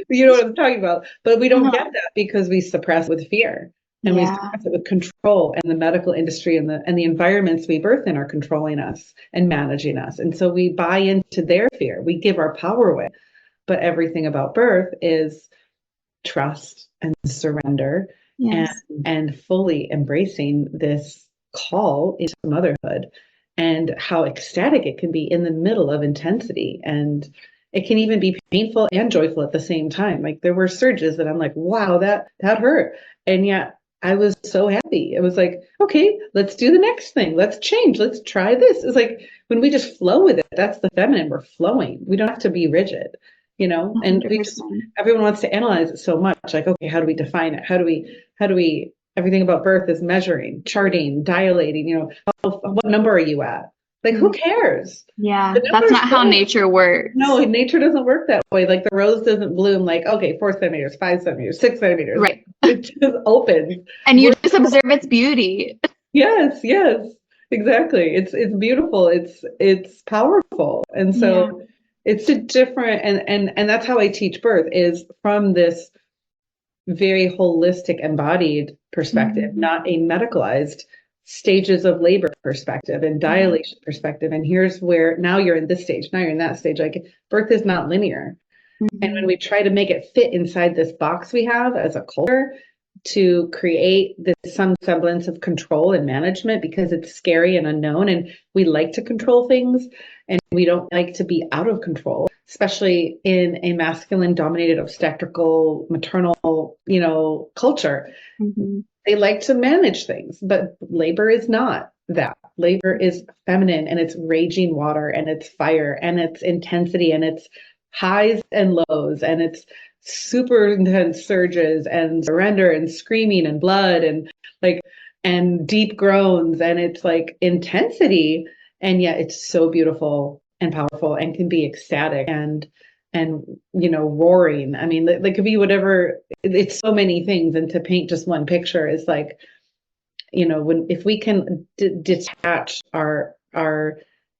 you know what I'm talking about. But we don't get that because we suppress with fear. And we suppress it with control, and the medical industry and the environments we birth in are controlling us and managing us. And so we buy into their fear. We give our power away. But everything about birth is trust and surrender and fully embracing this call into motherhood and how ecstatic it can be in the middle of intensity. And it can even be painful and joyful at the same time. Like there were surges that I'm like, wow, that hurt. And yet I was so happy. It was like, okay, let's do the next thing. Let's change. Let's try this. It's like when we just flow with it, that's the feminine. We're flowing. We don't have to be rigid, you know, and everyone wants to analyze it so much. Like, okay, how do we define it? How do we, everything about birth is measuring, charting, dilating, you know, what number are you at? Like, who cares? Yeah, that's not how nature works. No, nature doesn't work that way. Like the rose doesn't bloom like, okay, 4 centimeters, 5 centimeters, 6 centimeters. Right. It just opens. And you just observe its beauty. Yes, exactly. It's beautiful. It's powerful. And so it's a different, and that's how I teach birth, is from this very holistic embodied perspective, not a medicalized stages of labor perspective and dilation perspective. And here's where now you're in this stage, now you're in that stage. Like birth is not linear. And when we try to make it fit inside this box we have as a culture to create this some semblance of control and management, because it's scary and unknown, and we like to control things and we don't like to be out of control, especially in a masculine dominated obstetrical maternal, you know, culture. They like to manage things, but labor is not that. Labor is feminine, and it's raging water, and it's fire, and it's intensity, and it's highs and lows, and it's super intense surges and surrender and screaming and blood and like and deep groans, and it's like intensity, and yet it's so beautiful and powerful and can be ecstatic and you know, roaring. I mean, there could be whatever. It's so many things, and to paint just one picture is like, you know, if we can detach our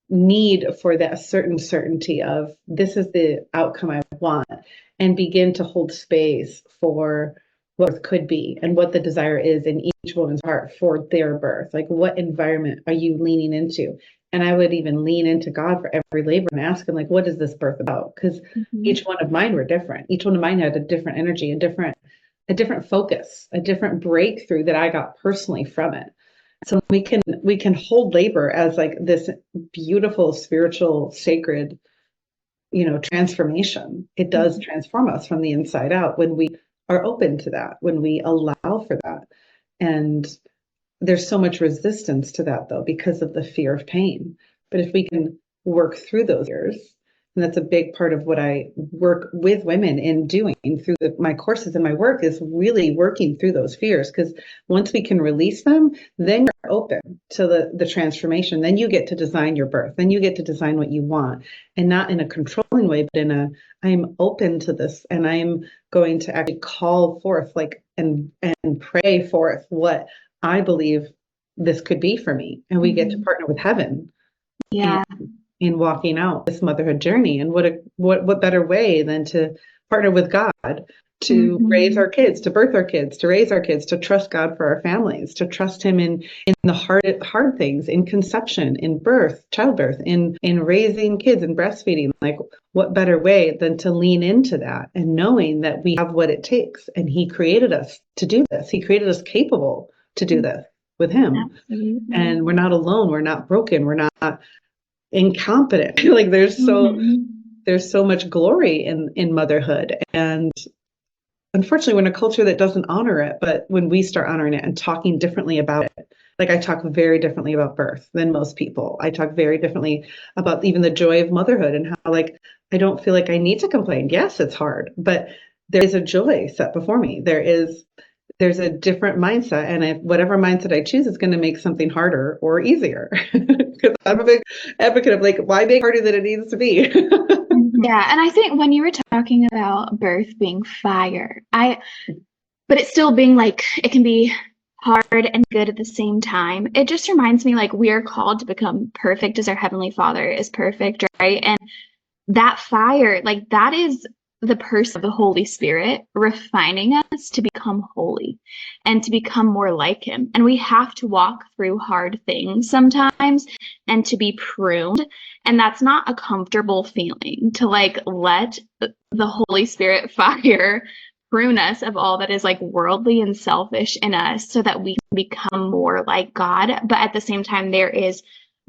need for that certain certainty of this is the outcome I want, and begin to hold space for what could be and what the desire is in each woman's heart for their birth. Like, what environment are you leaning into? And I would even lean into God for every labor and ask him, like, what is this birth about? Because each one of mine were different. Each one of mine had a different energy, a different focus, a different breakthrough that I got personally from it. So we can hold labor as like this beautiful, spiritual, sacred, you know, transformation. It does transform us from the inside out when we are open to that, when we allow for that. And there's so much resistance to that, though, because of the fear of pain. But if we can work through those fears, and that's a big part of what I work with women in doing through my courses and my work, is really working through those fears. Because once we can release them, then you're open to the transformation. Then you get to design your birth. Then you get to design what you want, and not in a controlling way, but in a, I'm open to this, and I'm going to actually call forth, like, and pray forth what I believe this could be for me. And we get to partner with heaven. Yeah. In walking out this motherhood journey. And what better way than to partner with God to raise our kids, to birth our kids, to raise our kids, to trust God for our families, to trust him in the hard things, in conception, in birth, childbirth, in raising kids and breastfeeding. Like, what better way than to lean into that and knowing that we have what it takes, and he created us to do this. He created us capable to do this with him. Absolutely. And we're not alone. We're not broken. We're not incompetent. Like, there's so much glory in motherhood. And unfortunately, we're in a culture that doesn't honor it. But when we start honoring it and talking differently about it, like, I talk very differently about birth than most people. I talk very differently about even the joy of motherhood, and how, like, I don't feel like I need to complain. Yes, it's hard, but there is a joy set before me. There's a different mindset, and whatever mindset I choose is going to make something harder or easier. Because I'm a big advocate of, like, why make harder than it needs to be? Yeah, and I think when you were talking about birth being fire, but it still being like, it can be hard and good at the same time. It just reminds me, like, we are called to become perfect as our Heavenly Father is perfect, right? And that fire, like, that is the person of the Holy Spirit refining us to become holy and to become more like him. And we have to walk through hard things sometimes and to be pruned. And that's not a comfortable feeling, to, like, let the Holy Spirit fire prune us of all that is, like, worldly and selfish in us, so that we can become more like God. But at the same time, there is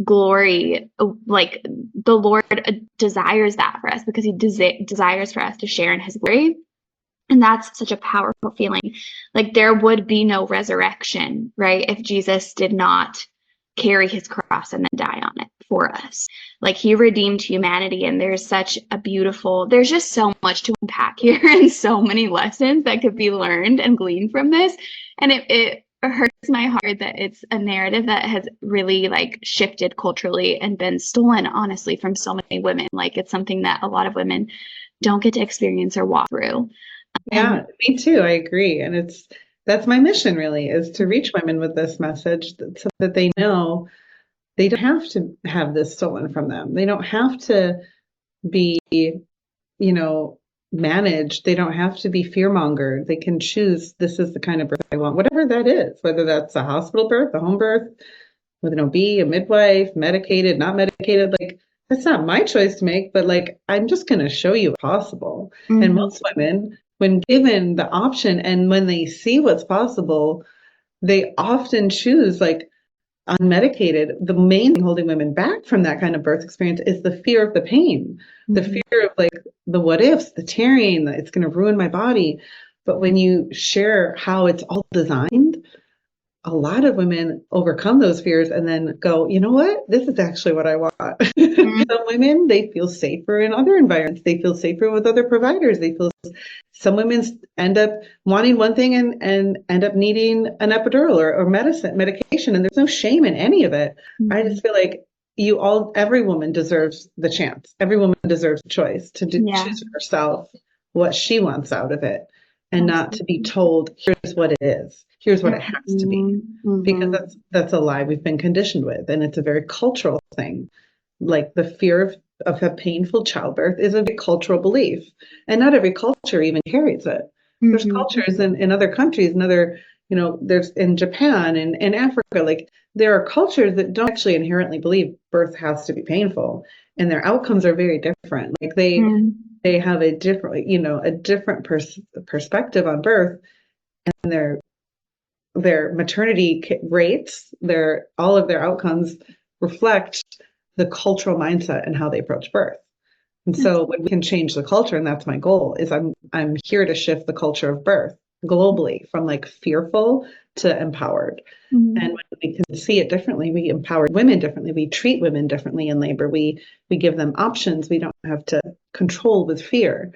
glory, like, the Lord desires that for us, because he desires for us to share in his glory. And that's such a powerful feeling. Like, there would be no resurrection, right, if Jesus did not carry his cross and then die on it for us. Like, he redeemed humanity, and there's just so much to unpack here, and so many lessons that could be learned and gleaned from this. And it hurts my heart that it's a narrative that has really, like, shifted culturally and been stolen, honestly, from so many women. Like, it's something that a lot of women don't get to experience or walk through. Yeah, me too. I agree. And that's my mission, really, is to reach women with this message, so that they know they don't have to have this stolen from them. They don't have to be, managed. They don't have to be fear-mongered. They can choose, this is the kind of birth I want, whatever that is, whether that's a hospital birth, a home birth, with an OB, a midwife, medicated, not medicated. Like, that's not my choice to make, but, like, I'm just going to show you what's possible. And most women, when given the option and when they see what's possible, they often choose, like, unmedicated. The main thing holding women back from that kind of birth experience is the fear of the pain, the fear of, like, the what ifs, the tearing, that it's going to ruin my body. But when you share how it's all designed, a lot of women overcome those fears and then go, you know what? This is actually what I want. Some women, they feel safer in other environments. They feel safer with other providers. Some women end up wanting one thing and end up needing an epidural or medication, and there's no shame in any of it. I just feel like every woman deserves the chance. Every woman deserves a choice to choose for herself what she wants out of it, and not to be told, here's what it is. Here's what it has to be. Because that's a lie we've been conditioned with. And it's a very cultural thing. Like, the fear of a painful childbirth is a cultural belief. And not every culture even carries it. There's cultures in other countries, there's in Japan and in Africa, like, there are cultures that don't actually inherently believe birth has to be painful. And their outcomes are very different. Like, they have a different perspective on birth, and their maternity rates, all of their outcomes reflect the cultural mindset and how they approach birth. And so when we can change the culture, and that's my goal, is I'm here to shift the culture of birth globally, from, like, fearful to empowered. And when we can see it differently, we empower women differently, we treat women differently in labor, we give them options, we don't have to control with fear.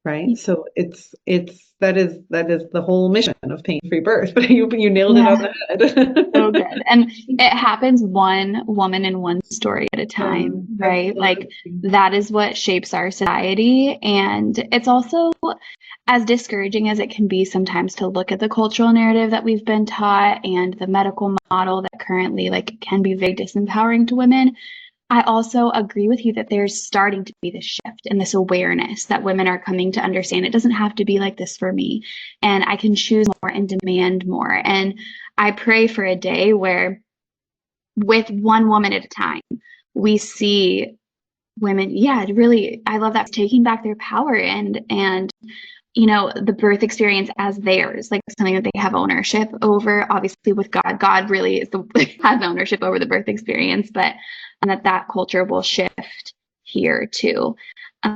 Right. So that is the whole mission of pain-free birth. But you nailed it on the head. So good. And it happens one woman in one story at a time, right? Like, that is what shapes our society. And it's also, as discouraging as it can be sometimes to look at the cultural narrative that we've been taught and the medical model that currently, like, can be very disempowering to women, I also agree with you that there's starting to be this shift and this awareness that women are coming to understand it doesn't have to be like this for me, and I can choose more and demand more. And I pray for a day where, with one woman at a time, we see women, yeah, really, I love that, taking back their power and the birth experience as theirs, like something that they have ownership over. Obviously, with God really is the has ownership over the birth experience, but and that culture will shift here too.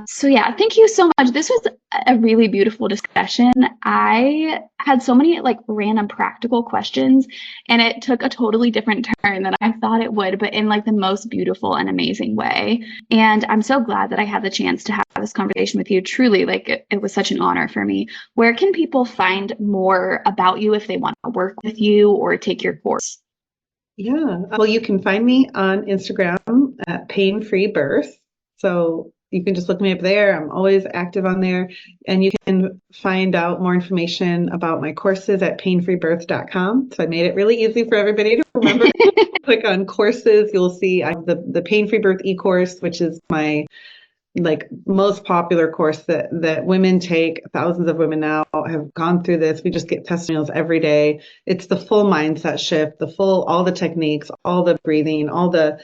So yeah, thank you so much. This was a really beautiful discussion. I had so many like random practical questions, and it took a totally different turn than I thought it would, but in like the most beautiful and amazing way. And I'm so glad that I had the chance to have this conversation with you. Truly, like it was such an honor for me. Where can people find more about you if they want to work with you or take your course? Yeah. Well, you can find me on Instagram at Pain Free Birth. So you can just look me up there. I'm always active on there. And you can find out more information about my courses at painfreebirth.com. So I made it really easy for everybody to remember. Click on courses. You'll see I have the Pain Free Birth e-course, which is my like most popular course that women take. Thousands of women now have gone through this. We just get testimonials every day. It's the full mindset shift, all the techniques, all the breathing, all the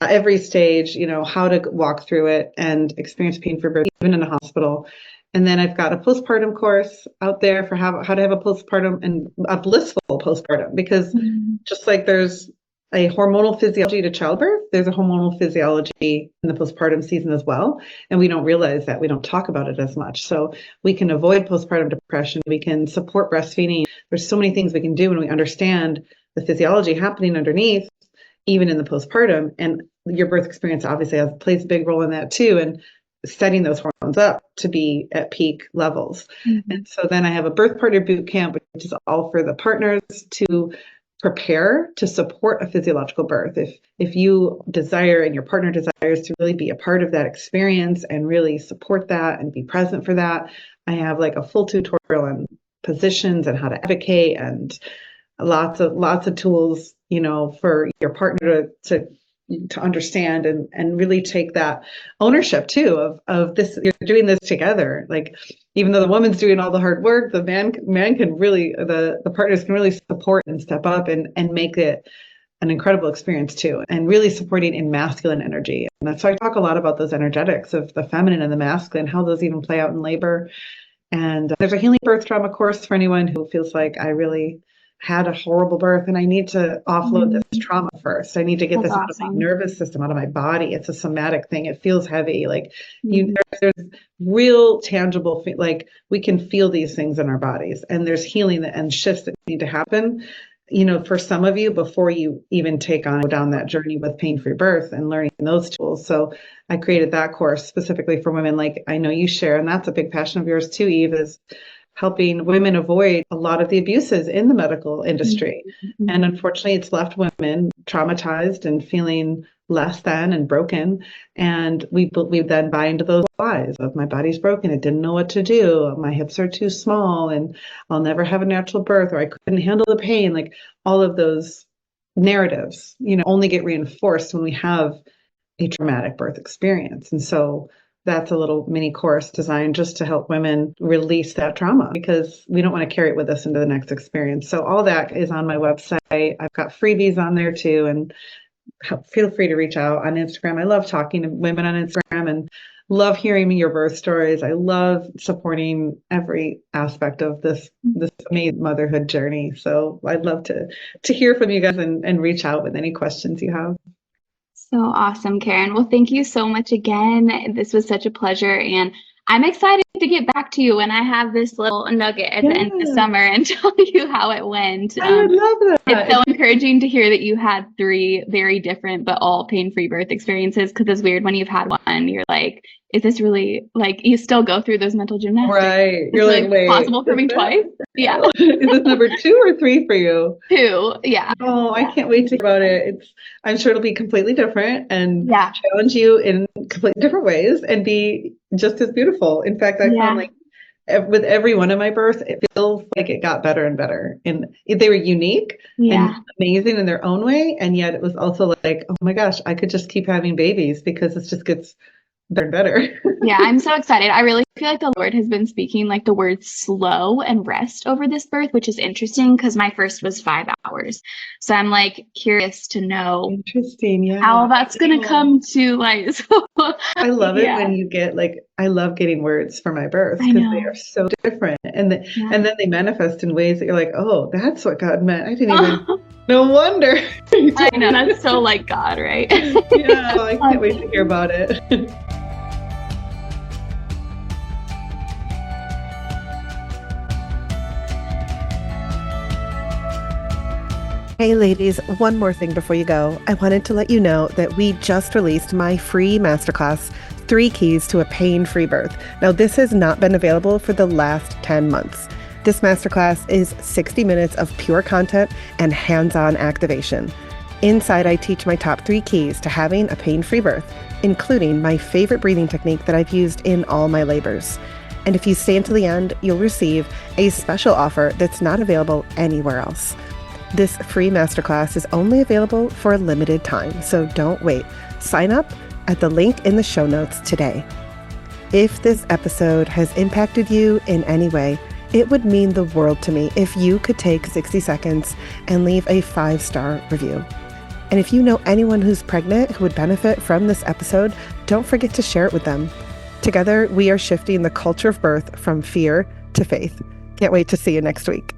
every stage, how to walk through it and experience pain-free birth, even in a hospital. And then I've got a postpartum course out there for how to have a postpartum and a blissful postpartum, because just like there's a hormonal physiology to childbirth, there's a hormonal physiology in the postpartum season as well. And we don't realize that. We don't talk about it as much. So we can avoid postpartum depression. We can support breastfeeding. There's so many things we can do when we understand the physiology happening underneath, even in the postpartum. And your birth experience obviously plays a big role in that too, and setting those hormones up to be at peak levels. And so then I have a birth partner boot camp, which is all for the partners to prepare to support a physiological birth. If you desire and your partner desires to really be a part of that experience and really support that and be present for that, I have like a full tutorial on positions and how to advocate, and lots of tools, for your partner to understand and really take that ownership too of this. You're doing this together. Like, even though the woman's doing all the hard work, the man can really, the partners can really support and step up and make it an incredible experience too, and really supporting in masculine energy. And that's why I talk a lot about those energetics of the feminine and the masculine, how those even play out in labor. And there's a healing birth trauma course for anyone who feels like, I really had a horrible birth and I need to offload this trauma first. I need to get this out of my nervous system, out of my body. It's a somatic thing. It feels heavy. Like there's real tangible, like we can feel these things in our bodies, and there's healing and shifts that need to happen. For some of you, before you even go down that journey with pain-free birth and learning those tools. So I created that course specifically for women, like I know you share, and that's a big passion of yours too, Eve, is helping women avoid a lot of the abuses in the medical industry. And unfortunately, it's left women traumatized and feeling less than and broken. And we then buy into those lies of, my body's broken, it didn't know what to do, my hips are too small, and I'll never have a natural birth, or I couldn't handle the pain. Like all of those narratives, only get reinforced when we have a traumatic birth experience. And so that's a little mini course designed just to help women release that trauma, because we don't want to carry it with us into the next experience. So all that is on my website. I've got freebies on there too, and feel free to reach out on Instagram. I love talking to women on Instagram and love hearing your birth stories. I love supporting every aspect of this amazing motherhood journey. So I'd love to hear from you guys and reach out with any questions you have. So awesome, Karen. Well, thank you so much again. This was such a pleasure, and I'm excited to get back to you when I have this little nugget at the end of the summer and tell you how it went. I would love that. It's so encouraging to hear that you had 3 very different but all pain-free birth experiences, because it's weird when you've had one, you're like, is this really, like, you still go through those mental gymnastics. Right. You're like, wait. Possible for me twice? Yeah. Is this number 2 or 3 for you? 2, yeah. Oh, I can't wait to hear about it. I'm sure it'll be completely different and challenge you in completely different ways and be just as beautiful. In fact, I found like with every one of my births, it feels like it got better and better. And they were unique and amazing in their own way. And yet it was also like, oh my gosh, I could just keep having babies because it just gets better and better. Yeah, I'm so excited. I really feel like the Lord has been speaking like the word slow and rest over this birth, which is interesting because my first was 5 hours. So I'm like curious to know how that's going to come to light. So, I love it when you get I love getting words for my birth because they are so different. And then they manifest in ways that you're like, oh, that's what God meant. I didn't even, no wonder. I know, that's so like God, right? Yeah, I can't wait to hear about it. Hey ladies, one more thing before you go. I wanted to let you know that we just released my free masterclass, 3 Keys to a Pain-Free Birth. Now, this has not been available for the last 10 months. This masterclass is 60 minutes of pure content and hands-on activation. Inside, I teach my top 3 keys to having a pain-free birth, including my favorite breathing technique that I've used in all my labors. And if you stay until the end, you'll receive a special offer that's not available anywhere else. This free masterclass is only available for a limited time, so don't wait. Sign up at the link in the show notes today. If this episode has impacted you in any way, it would mean the world to me if you could take 60 seconds and leave a 5-star review. And if you know anyone who's pregnant who would benefit from this episode, don't forget to share it with them. Together, we are shifting the culture of birth from fear to faith. Can't wait to see you next week.